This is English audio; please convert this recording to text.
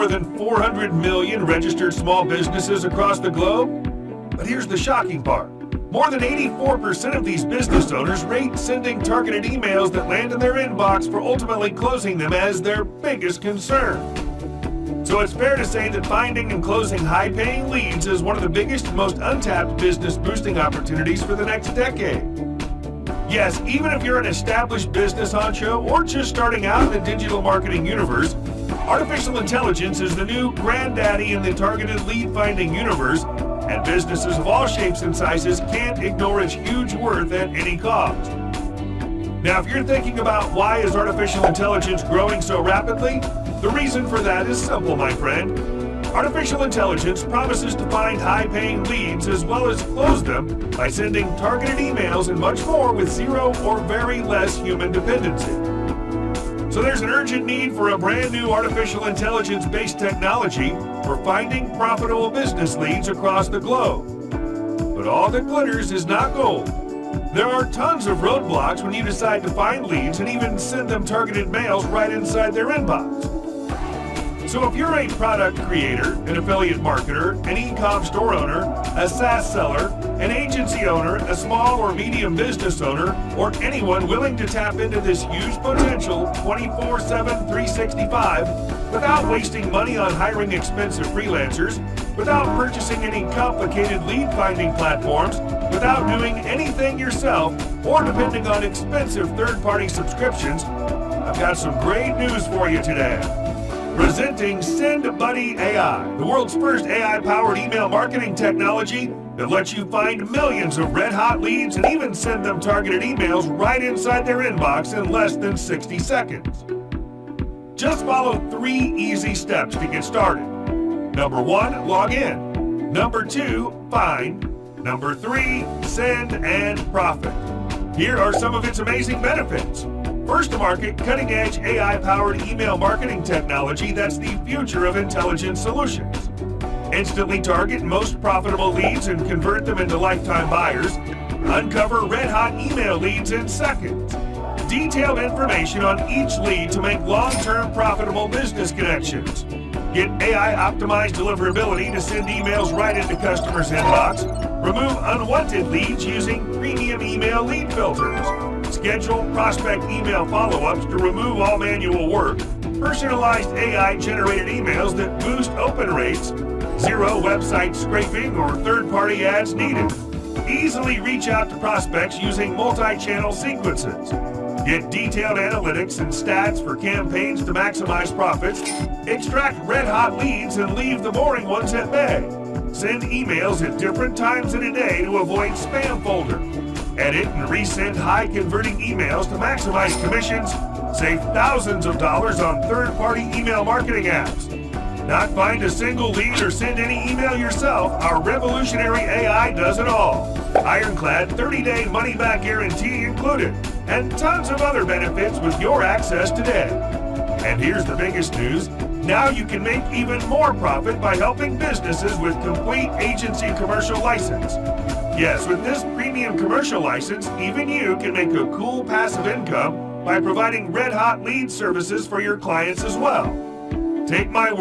more than 400 million registered small businesses across the globe. But here's the shocking part. More than 84% of these business owners rate sending targeted emails that land in their inbox for ultimately closing them as their biggest concern. So it's fair to say that finding and closing high-paying leads is one of the biggest and most untapped business boosting opportunities for the next decade. Yes, even if you're an established business honcho or just starting out in the digital marketing universe, artificial intelligence is the new granddaddy in the targeted lead finding universe, and businesses of all shapes and sizes can't ignore its huge worth at any cost. Now, if you're thinking about why is artificial intelligence growing so rapidly, the reason for that is simple, my friend. Artificial intelligence promises to find high-paying leads as well as close them by sending targeted emails and much more with zero or very less human dependency. So there's an urgent need for a brand new artificial intelligence-based technology for finding profitable business leads across the globe. But all that glitters is not gold. There are tons of roadblocks when you decide to find leads and even send them targeted mails right inside their inbox. So if you're a product creator, an affiliate marketer, an e-com store owner, a SaaS seller, an agency owner, a small or medium business owner, or anyone willing to tap into this huge potential 24/7, 365 without wasting money on hiring expensive freelancers, without purchasing any complicated lead finding platforms, without doing anything yourself, or depending on expensive third-party subscriptions, I've got some great news for you today. Presenting SendBuddy AI, the world's first AI-powered email marketing technology that lets you find millions of red-hot leads and even send them targeted emails right inside their inbox in less than 60 seconds. Just follow 3 easy steps to get started. Number 1, log in. Number 2, find. Number 3, send and profit. Here are some of its amazing benefits. First to market, cutting-edge AI-powered email marketing technology that's the future of intelligent solutions. Instantly target most profitable leads and convert them into lifetime buyers. Uncover red-hot email leads in seconds. Detailed information on each lead to make long-term profitable business connections. Get AI-optimized deliverability to send emails right into customers' inbox. Remove unwanted leads using premium email lead filters. Schedule prospect email follow-ups to remove all manual work. Personalized AI-generated emails that boost open rates. Zero website scraping or third-party ads needed. Easily reach out to prospects using multi-channel sequences. Get detailed analytics and stats for campaigns to maximize profits. Extract red-hot leads and leave the boring ones at bay. Send emails at different times in a day to avoid spam folder. Edit and resend high-converting emails to maximize commissions. Save thousands of dollars on third-party email marketing apps. Not find a single lead or send any email yourself? Our revolutionary AI does it all. Ironclad 30-day money-back guarantee included, and tons of other benefits with your access today. And here's the biggest news. Now you can make even more profit by helping businesses with complete agency commercial license. Yes, with this premium commercial license, even you can make a cool passive income by providing red-hot lead services for your clients as well. Take my word.